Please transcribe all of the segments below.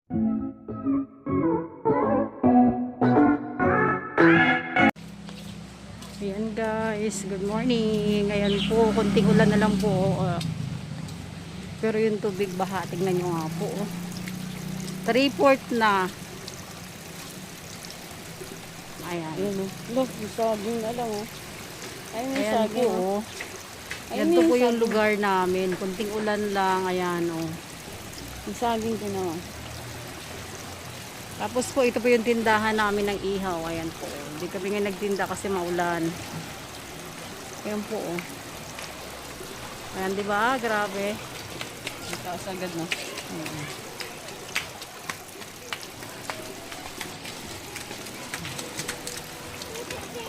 Ayan guys, good morning. Ngayon po, konting ulan na lang po. Pero yung tubig baha, tingnan nyo nga po. 3/4 na. Ayan. Ayan o. Look, yung saging na lang o. Ayun yung Ayan saging po. o. Yan po po yung lugar namin. Konting ulan lang. Ayan o. Yung saging din o. Tapos po, ito po yung tindahan namin ng ihaw. Ayan po. Hindi kami nga nagtinda kasi maulan. Ayan po o. Ayan, di ba? Grabe. Ang taas agad no.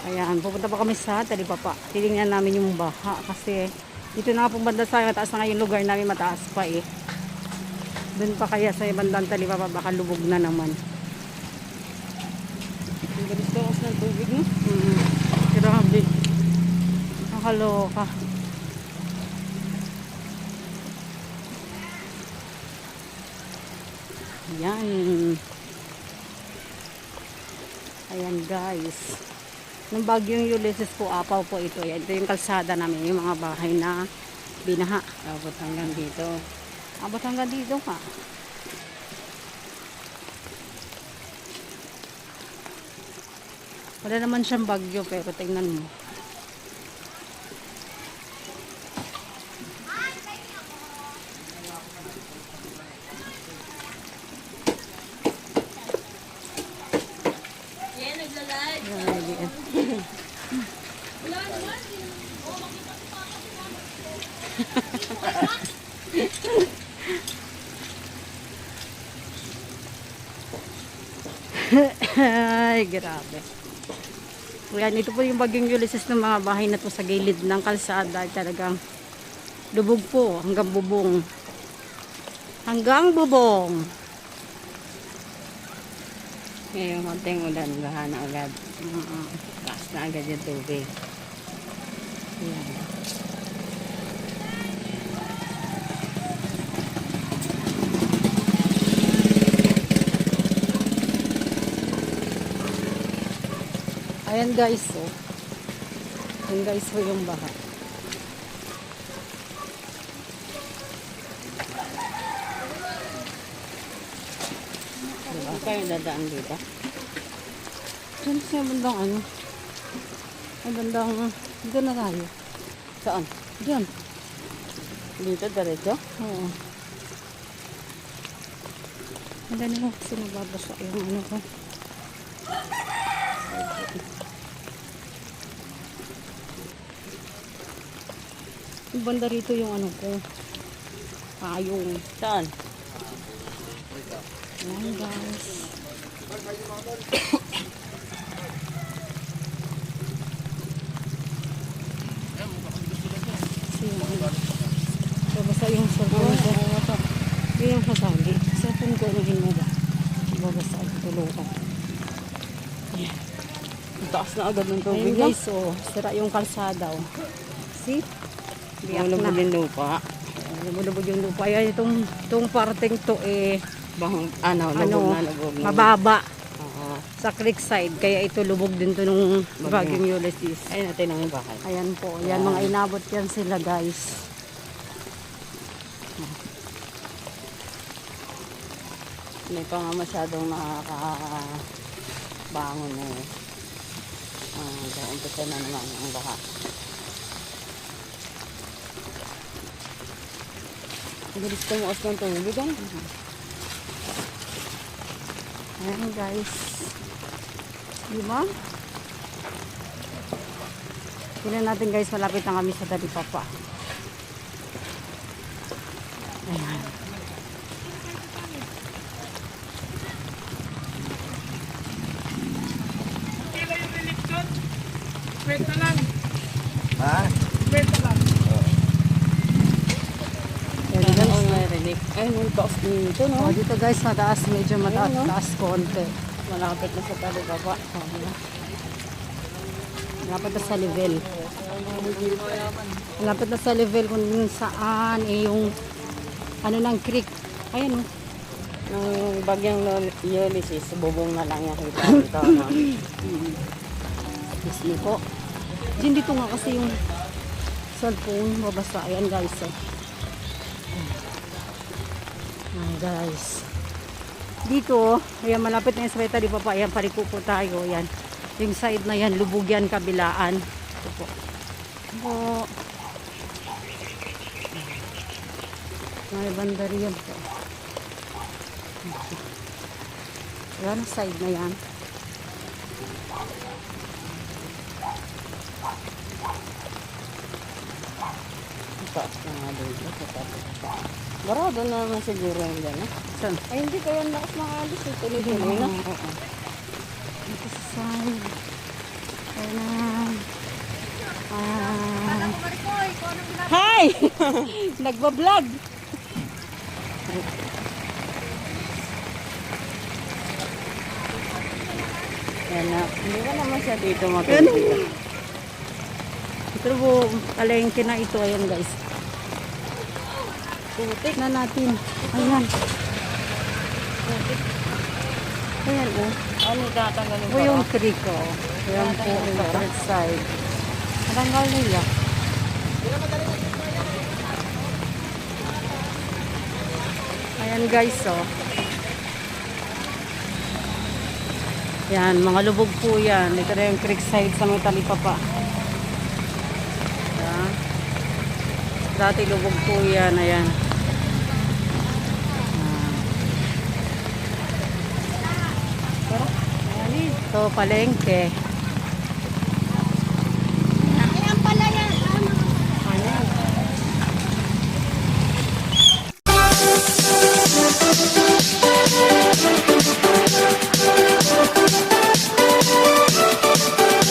Ayan, pupunta pa kami sa Talipapa. Titingnan namin yung baha kasi dito na nga pong banda sa mataas na nga yung lugar namin, mataas pa eh. Doon pa kaya sa bandang Talipapa baka lubog na naman. Ang galis ng tubig no. Grabe. Nakaloka. Ayan. Ayan guys. Nung bagyong Ulysses po, apaw po ito. Yan. Ito yung kalsada namin, yung mga bahay na binaha. Abot hanggang dito. Abot hanggang dito ka. Wala naman siyang bagyo pero tingnan mo. Ay, grabe. Yan, ito po yung bagyong Ulysses ng mga bahay na to sa gilid ng kalsada. Talagang lubog po hanggang bubong. Hanggang bubong. Ngayon, konting ulan, baha na agad. Taas na agad yung tubig. Ayan. Ayan guys, oh. Ayan guys po yung baha. Diba? Kayo dadaan dito. Diyan siya bandang ano. Ay bandang, dito na tayo. Saan? Diyan. Dito, diretso? Oo. Ang gani mo kasi nababasa yung ano ko. Yung banda rito yung ano ko. Payong. Saan? Ayan guys. Babasa yung cellphone ko. Yun yung kasagi. Cellphone ko ano mo ba? Babasa ang tulungan. Ayan. Taas na agad ng tubig Ayun no? guys, oh, sira yung kalsada. Oh. See? Biyak Lumulubog na. yung lupa. Lumulubog yung lupa. Ayan, itong parteng to eh, Lubog na. mababa Oo. sa creek side. Kaya ito lubog din to nung bagyong Ulysses. Ayun natin ang bahay. Ayan po. Yan, mga inabot yan sila guys. Hindi pa nga masyadong nakakabangon eh. Umpisa na naman ang baha. Ang galis tumuos ng tubig ah. Ayan guys. Di ba? Tingnan natin guys, malapit na kami sa Talipapa. Ayan. Wait na lang. Ha? Wait na lang. Ayan guys. Oo, narinig. Ay, may taas dito, no? Oh, dito guys, mataas. Medyo mataas. Ayan, no? Taas konti. Malapit na sa Talipapa. Malapit na sa level. Malapit na sa level kung saan eh yung ano ng creek. Ayan oh. Nung bagyang Ulysses, bubong na lang yung kita dito. No? Excuse me po. Diyan dito nga kasi yung cellphone mabasa. Ayan guys. Oh. Ayan guys. Dito, ayan malapit na yung sa Tali Papa. Ayan pariko po tayo. Ayan. Yung side na yan, lubog yan, kabilaan. Ito po. Po. May banda riyan po. Ayan, side na yan. Taas na nga dito. Barado na naman siguro yung gano'n. Saan? Ay, hindi kaya lakas makalis. Tuloy-tuloy na. Oo. Dito sa side. Ayan na. Hi! Nagbablog! Yan na. Hindi ka naman siya dito matulog. Ito po, palengke na ito. Ayan guys. Putik na natin. Ayan. Ayan oh. Ano tatanggalin Ito yung creek oh. Ayan po yung other side. Natanggal nila. Ayan guys oh. Yan, mga lubog po yan. Ito na yung creek side sa may Talipapa. Yan. Dati lubog po yan. Ayan. Ito, palengke.